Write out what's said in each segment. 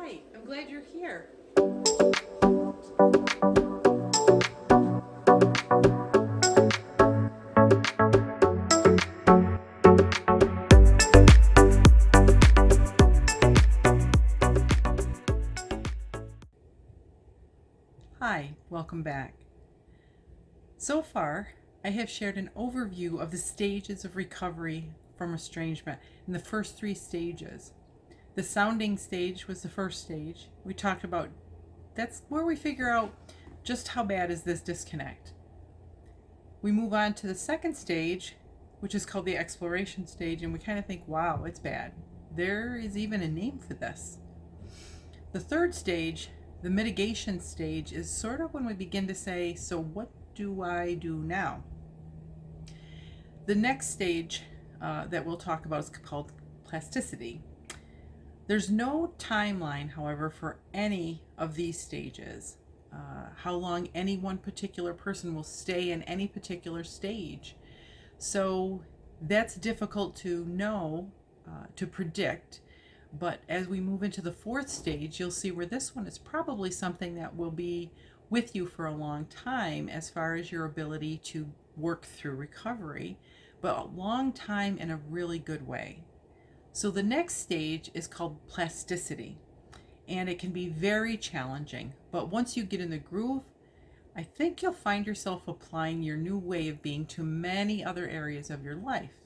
Hi, I'm glad you're here. Hi, welcome back. So far, I have shared an overview of the stages of recovery from estrangement in the first three stages. The sounding stage was the first stage. We talked about that's where we figure out just how bad is this disconnect. We move on to the second stage, which is called the exploration stage, and we kind of think, wow, it's bad. There is even a name for this. The third stage, the mitigation stage, is sort of when we begin to say, so what do I do now? The next stage that we'll talk about is called plasticity. There's no timeline, however, for any of these stages. How long any one particular person will stay in any particular stage. So that's difficult to know, to predict. But as we move into the fourth stage, you'll see where this one is probably something that will be with you for a long time as far as your ability to work through recovery, but a long time in a really good way. So the next stage is called plasticity, and it can be very challenging. But once you get in the groove, I think you'll find yourself applying your new way of being to many other areas of your life.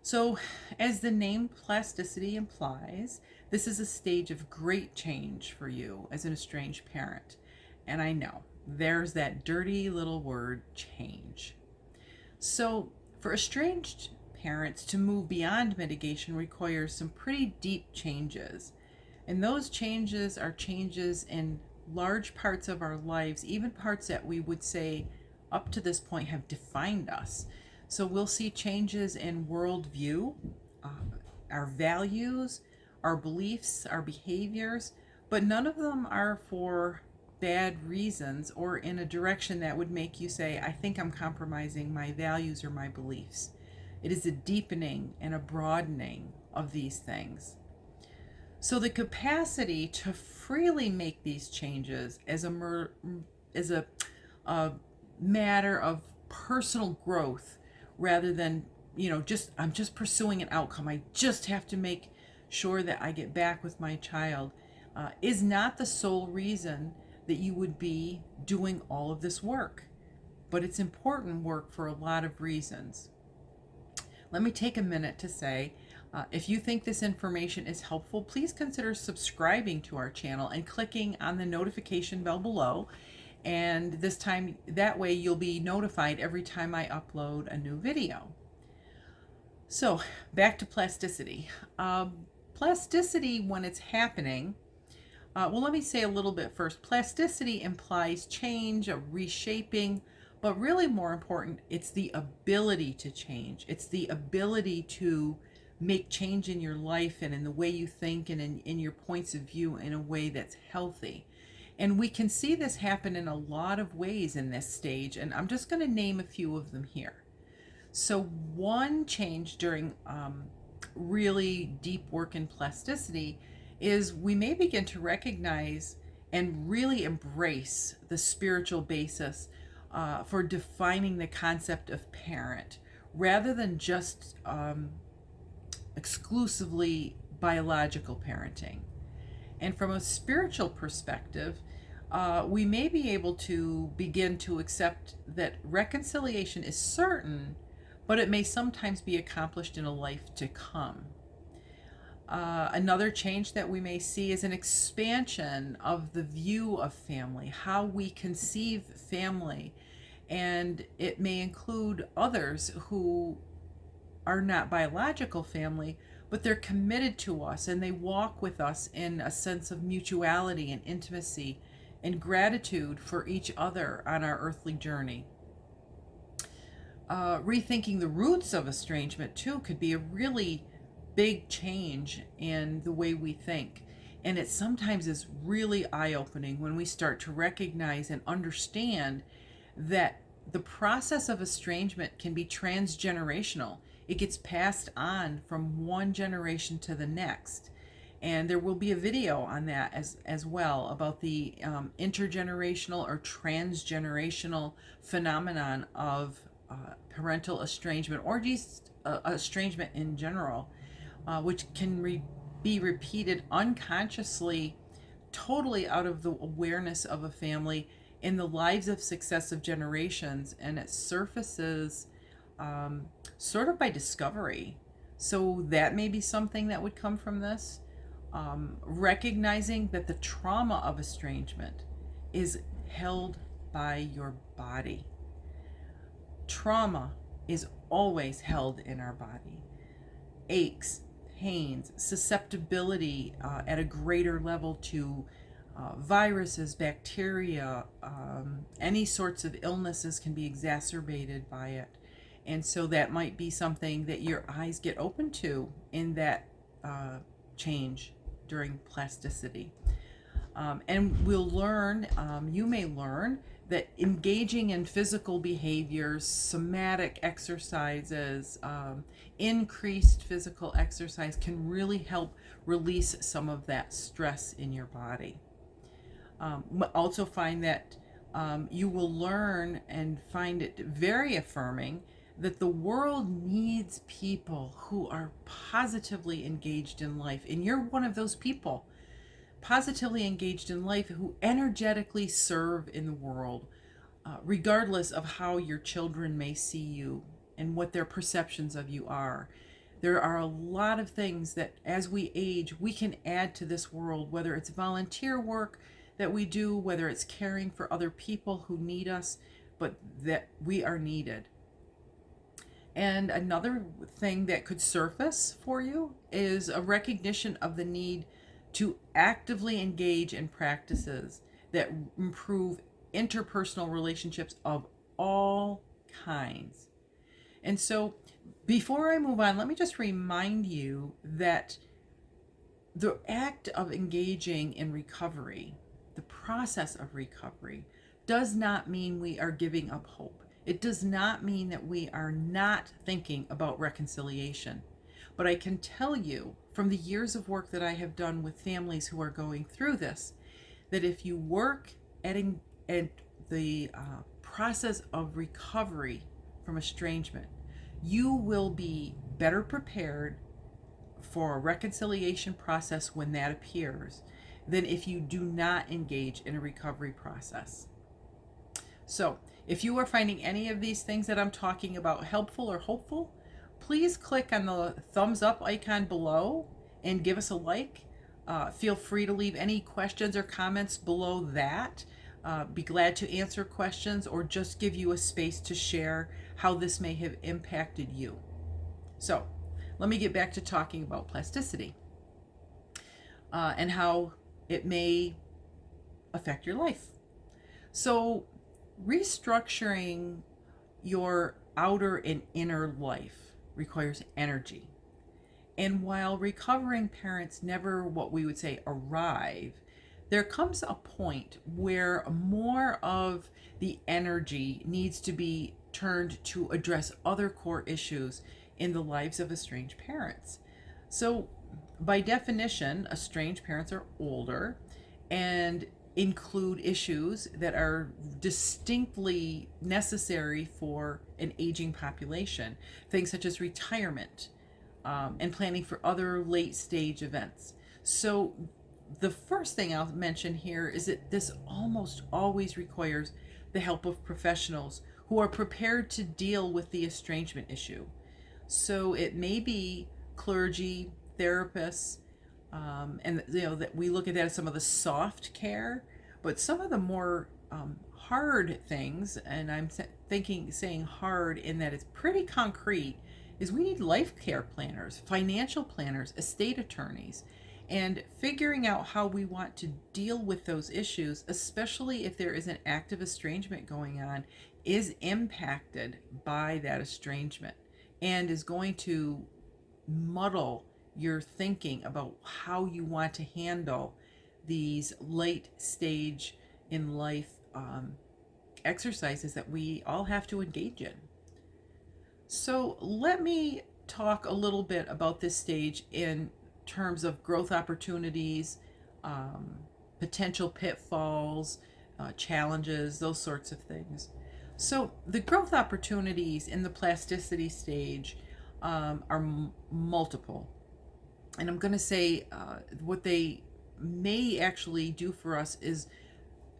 So, as the name plasticity implies, this is a stage of great change for you as an estranged parent. And I know there's that dirty little word, change. So, for estranged parents to move beyond mitigation requires some pretty deep changes. And those changes are changes in large parts of our lives, even parts that we would say up to this point have defined us. So we'll see changes in worldview, our values, our beliefs, our behaviors, but none of them are for bad reasons or in a direction that would make you say, I think I'm compromising my values or my beliefs. It is a deepening and a broadening of these things. So the capacity to freely make these changes as a matter of personal growth rather than, just I'm just pursuing an outcome. I just have to make sure that I get back with my child is not the sole reason that you would be doing all of this work. But it's important work for a lot of reasons. Let me take a minute to say, if you think this information is helpful, please consider subscribing to our channel and clicking on the notification bell below. And this time, that way you'll be notified every time I upload a new video. So back to plasticity. Plasticity, when it's happening, well, let me say a little bit first. Plasticity implies change, a reshaping, but really more important, it's the ability to change. It's the ability to make change in your life and in the way you think and in your points of view in a way that's healthy. And we can see this happen in a lot of ways in this stage, and I'm just going to name a few of them here. So one change during really deep work in plasticity is we may begin to recognize and really embrace the spiritual basis for defining the concept of parent rather than just exclusively biological parenting. And from a spiritual perspective, we may be able to begin to accept that reconciliation is certain, but it may sometimes be accomplished in a life to come. Another change that we may see is an expansion of the view of family, how we conceive family, and it may include others who are not biological family, but they're committed to us and they walk with us in a sense of mutuality and intimacy and gratitude for each other on our earthly journey. Rethinking the roots of estrangement too could be a really big change in the way we think. And it sometimes is really eye-opening when we start to recognize and understand that the process of estrangement can be transgenerational. It gets passed on from one generation to the next. And there will be a video on that as well about the intergenerational or transgenerational phenomenon of parental estrangement, or just estrangement in general, which can be repeated unconsciously, totally out of the awareness of a family in the lives of successive generations, and it surfaces sort of by discovery. So that may be something that would come from this. Recognizing that the trauma of estrangement is held by your body. Trauma is always held in our body. Aches, pains, susceptibility at a greater level to viruses, bacteria, any sorts of illnesses can be exacerbated by it. And so that might be something that your eyes get open to in that change during plasticity. And we'll learn, you may learn, that engaging in physical behaviors, somatic exercises, increased physical exercise can really help release some of that stress in your body. Also find that you will learn and find it very affirming that the world needs people who are positively engaged in life. And you're one of those people, positively engaged in life, who energetically serve in the world, regardless of how your children may see you and what their perceptions of you are. There are a lot of things that as we age, we can add to this world, whether it's volunteer work that we do, whether it's caring for other people who need us, but that we are needed. And another thing that could surface for you is a recognition of the need to actively engage in practices that improve interpersonal relationships of all kinds. And so before I move on, let me just remind you that the act of engaging in recovery, the process of recovery, does not mean we are giving up hope. It does not mean that we are not thinking about reconciliation. But I can tell you from the years of work that I have done with families who are going through this, that if you work at the process of recovery from estrangement, you will be better prepared for a reconciliation process when that appears than if you do not engage in a recovery process. So, if you are finding any of these things that I'm talking about helpful or hopeful, please click on the thumbs up icon below and give us a like. Feel free to leave any questions or comments below that. Be glad to answer questions or just give you a space to share how this may have impacted you. So, let me get back to talking about plasticity and how it may affect your life. So, restructuring your outer and inner life requires energy. And while recovering parents never, what we would say, arrive, there comes a point where more of the energy needs to be turned to address other core issues in the lives of estranged parents. So, by definition, estranged parents are older and include issues that are distinctly necessary for an aging population. Things such as retirement and planning for other late stage events. So the first thing I'll mention here is that this almost always requires the help of professionals who are prepared to deal with the estrangement issue. So it may be clergy, therapists, and that we look at that as some of the soft care, but some of the more hard things, and I'm saying hard in that it's pretty concrete, is we need life care planners, financial planners, estate attorneys, and figuring out how we want to deal with those issues, especially if there is an active estrangement going on, is impacted by that estrangement and is going to muddle your thinking about how you want to handle these late stage in life exercises that we all have to engage in. So let me talk a little bit about this stage in terms of growth opportunities, potential pitfalls, challenges, those sorts of things. So the growth opportunities in the plasticity stage are multiple. And I'm going to say what they may actually do for us is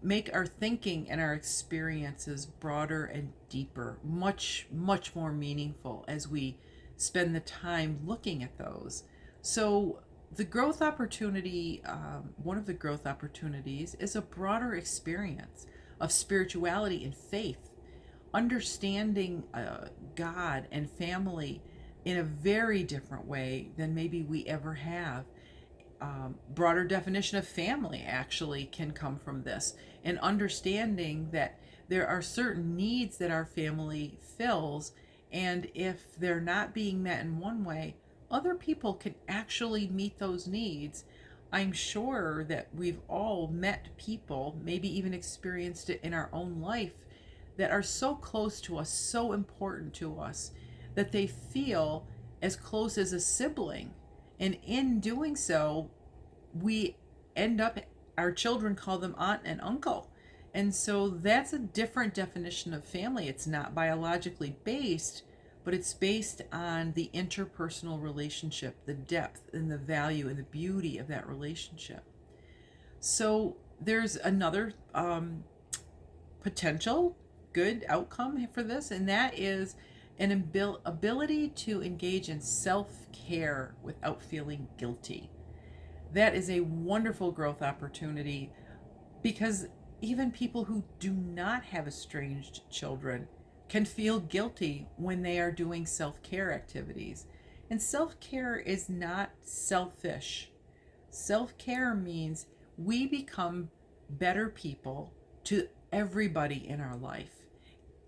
make our thinking and our experiences broader and deeper, much, much more meaningful as we spend the time looking at those. So, the growth opportunity, one of the growth opportunities, is a broader experience of spirituality and faith, understanding God and family in a very different way than maybe we ever have. Broader definition of family actually can come from this, and understanding that there are certain needs that our family fills, and if they're not being met in one way, other people can actually meet those needs. I'm sure that we've all met people, maybe even experienced it in our own life, that are so close to us, so important to us, that they feel as close as a sibling. And in doing so, we end up, our children call them aunt and uncle. And so that's a different definition of family. It's not biologically based, but it's based on the interpersonal relationship, the depth and the value and the beauty of that relationship. So there's another potential good outcome for this, and that is an ability to engage in self-care without feeling guilty. That is a wonderful growth opportunity, because even people who do not have estranged children can feel guilty when they are doing self-care activities. And self-care is not selfish. Self-care means we become better people to everybody in our life,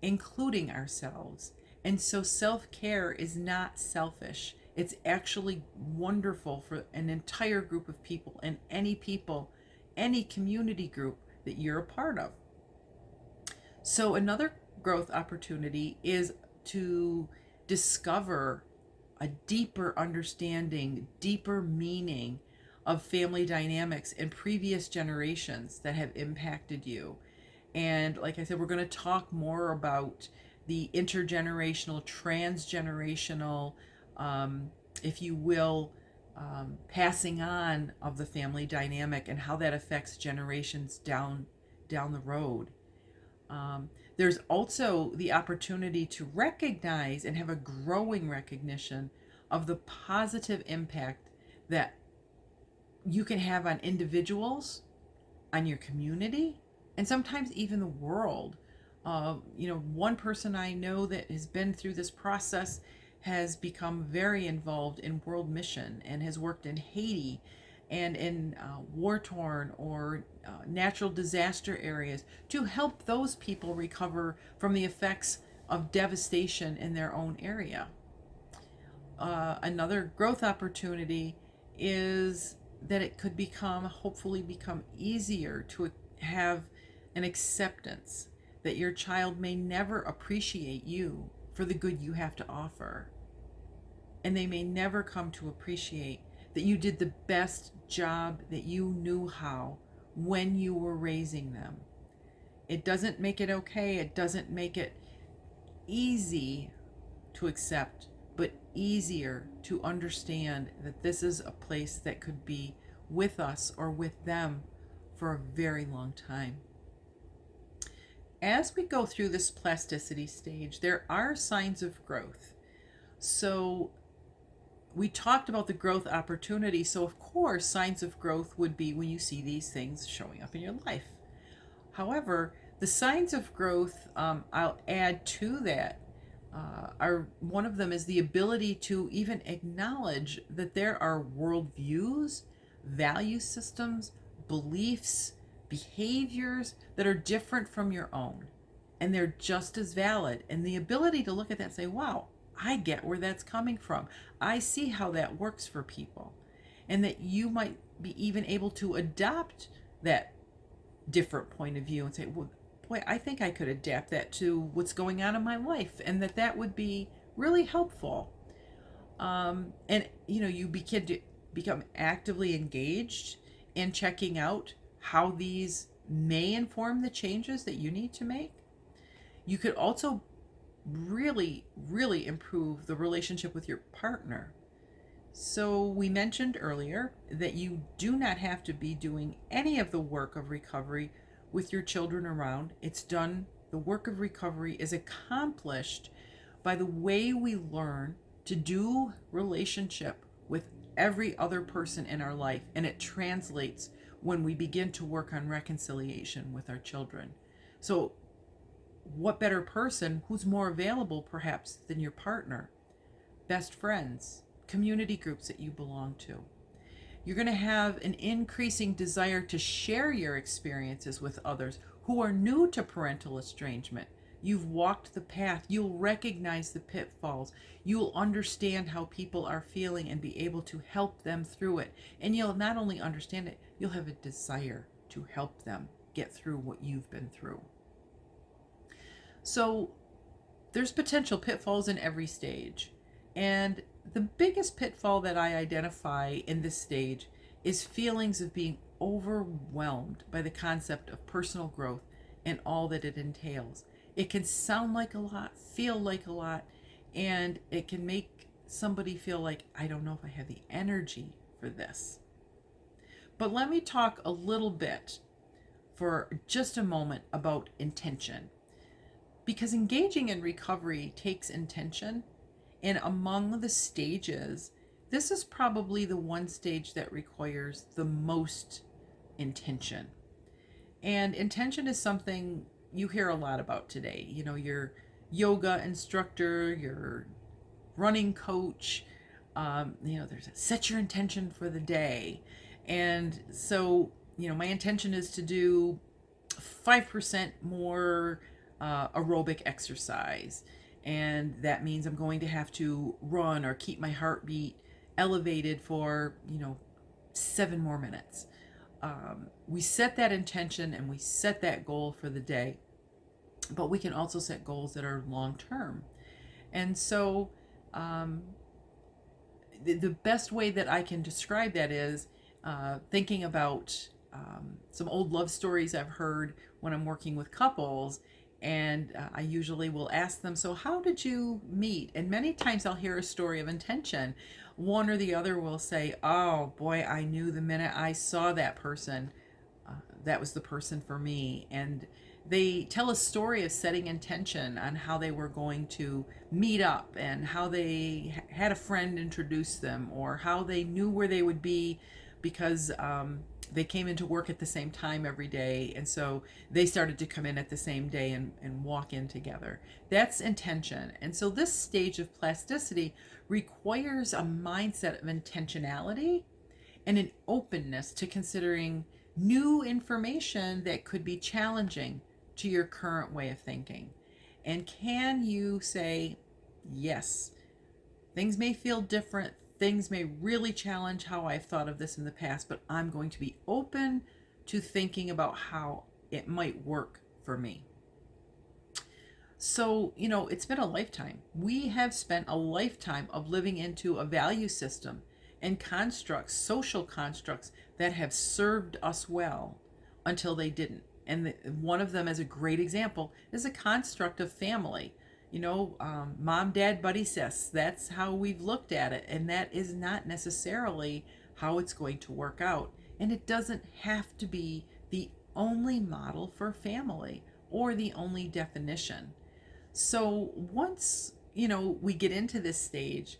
including ourselves. And so self-care is not selfish. It's actually wonderful for an entire group of people, and any people, any community group that you're a part of. So another growth opportunity is to discover a deeper understanding, deeper meaning of family dynamics in previous generations that have impacted you. And like I said, we're going to talk more about the intergenerational, transgenerational, if you will, passing on of the family dynamic and how that affects generations down the road. There's also the opportunity to recognize and have a growing recognition of the positive impact that you can have on individuals, on your community, and sometimes even the world. One person I know that has been through this process has become very involved in world mission and has worked in Haiti and in war-torn or natural disaster areas to help those people recover from the effects of devastation in their own area. Another growth opportunity is that it could hopefully become easier to have an acceptance that your child may never appreciate you for the good you have to offer. And they may never come to appreciate that you did the best job that you knew how when you were raising them. It doesn't make it okay. It doesn't make it easy to accept, but easier to understand that this is a place that could be with us or with them for a very long time. As we go through this plasticity stage, there are signs of growth. So we talked about the growth opportunity. So of course, signs of growth would be when you see these things showing up in your life. However, the signs of growth, I'll add to that, are one of them is the ability to even acknowledge that there are worldviews, value systems, beliefs, behaviors that are different from your own, and they're just as valid. And the ability to look at that and say, wow, I get where that's coming from. I see how that works for people. And that you might be even able to adopt that different point of view and say, well, boy, I think I could adapt that to what's going on in my life, and that would be really helpful. And you begin to become actively engaged in checking out how these may inform the changes that you need to make. You could also really, really improve the relationship with your partner. So, we mentioned earlier that you do not have to be doing any of the work of recovery with your children around. The work of recovery is accomplished by the way we learn to do relationship with every other person in our life, and it translates when we begin to work on reconciliation with our children. So, what better person who's more available perhaps than your partner, best friends, community groups that you belong to? You're going to have an increasing desire to share your experiences with others who are new to parental estrangement. You've walked the path. You'll recognize the pitfalls. You'll understand how people are feeling and be able to help them through it. And you'll not only understand it, you'll have a desire to help them get through what you've been through. So there's potential pitfalls in every stage. And the biggest pitfall that I identify in this stage is feelings of being overwhelmed by the concept of personal growth and all that it entails. It can sound like a lot, feel like a lot, and it can make somebody feel like, I don't know if I have the energy for this. But let me talk a little bit for just a moment about intention. Because engaging in recovery takes intention, and among the stages, this is probably the one stage that requires the most intention. And intention is something you hear a lot about today. You know, your yoga instructor, your running coach, there's a set your intention for the day. And so, my intention is to do 5% more aerobic exercise. And that means I'm going to have to run or keep my heartbeat elevated for, 7 more minutes. We set that intention and we set that goal for the day, but we can also set goals that are long term. And so the best way that I can describe that is thinking about some old love stories I've heard when I'm working with couples. And I usually will ask them, so how did you meet? And many times I'll hear a story of intention. One or the other will say, oh boy, I knew the minute I saw that person, that was the person for me. And they tell a story of setting intention on how they were going to meet up and how they had a friend introduce them, or how they knew where they would be because they came into work at the same time every day, and so they started to come in at the same day and walk in together. That's intention. And so this stage of plasticity requires a mindset of intentionality and an openness to considering new information that could be challenging to your current way of thinking. And can you say, yes, things may feel different, things may really challenge how I've thought of this in the past, but I'm going to be open to thinking about how it might work for me. So, it's been a lifetime. We have spent a lifetime of living into a value system and constructs, social constructs that have served us well until they didn't. And one of them, as a great example, is a construct of family. Mom, dad, buddy, sis. That's how we've looked at it. And that is not necessarily how it's going to work out. And it doesn't have to be the only model for family or the only definition. So once, we get into this stage,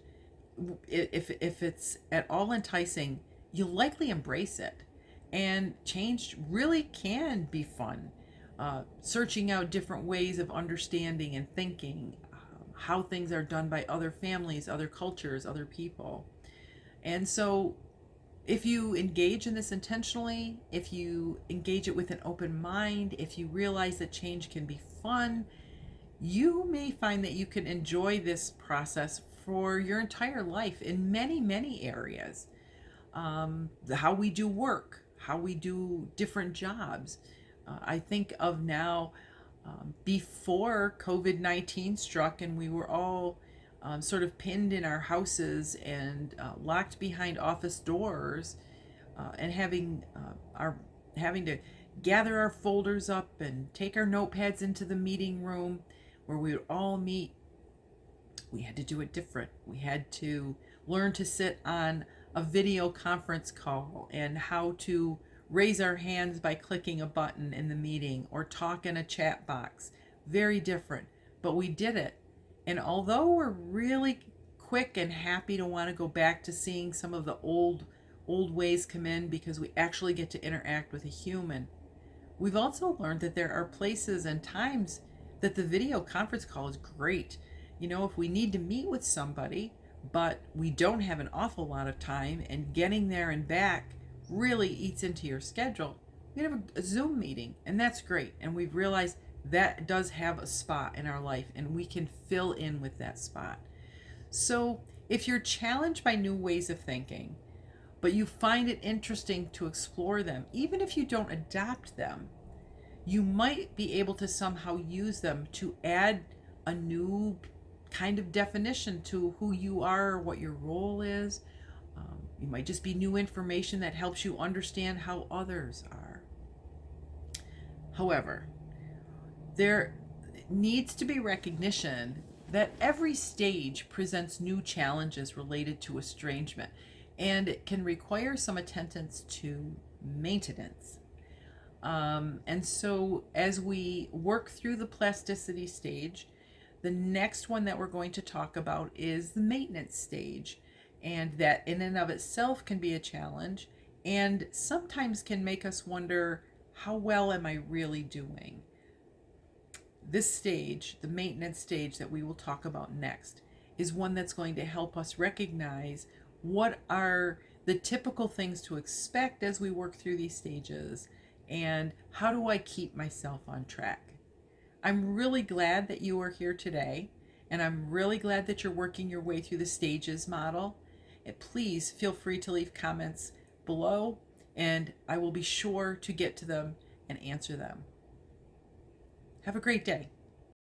if it's at all enticing, you'll likely embrace it. And change really can be fun. Searching out different ways of understanding and thinking, how things are done by other families, other cultures, other people. And so if you engage in this intentionally, if you engage it with an open mind, if you realize that change can be fun, you may find that you can enjoy this process for your entire life in many, many areas. How we do work, how we do different jobs. I think of now, before COVID-19 struck and we were all sort of pinned in our houses and locked behind office doors, and having to gather our folders up and take our notepads into the meeting room where we would all meet. We had to do it different. We had to learn to sit on a video conference call and how to raise our hands by clicking a button in the meeting or talk in a chat box. Very different, but we did it. And although we're really quick and happy to want to go back to seeing some of the old ways come in because we actually get to interact with a human, we've also learned that there are places and times that the video conference call is great. You know, if we need to meet with somebody, but we don't have an awful lot of time and getting there and back really eats into your schedule, we have a Zoom meeting, and that's great. And we've realized that does have a spot in our life, and we can fill in with that spot. So if you're challenged by new ways of thinking, but you find it interesting to explore them, even if you don't adopt them, you might be able to somehow use them to add a new kind of definition to who you are, what your role is. It might just be new information that helps you understand how others are. However, there needs to be recognition that every stage presents new challenges related to estrangement, and it can require some attendance to maintenance. And so as we work through the plasticity stage, the next one that we're going to talk about is the maintenance stage. And that in and of itself can be a challenge and sometimes can make us wonder, how well am I really doing? This stage, the maintenance stage that we will talk about next, is one that's going to help us recognize what are the typical things to expect as we work through these stages, and how do I keep myself on track. I'm really glad that you are here today, and I'm really glad that you're working your way through the stages model. And please feel free to leave comments below, and I will be sure to get to them and answer them. Have a great day.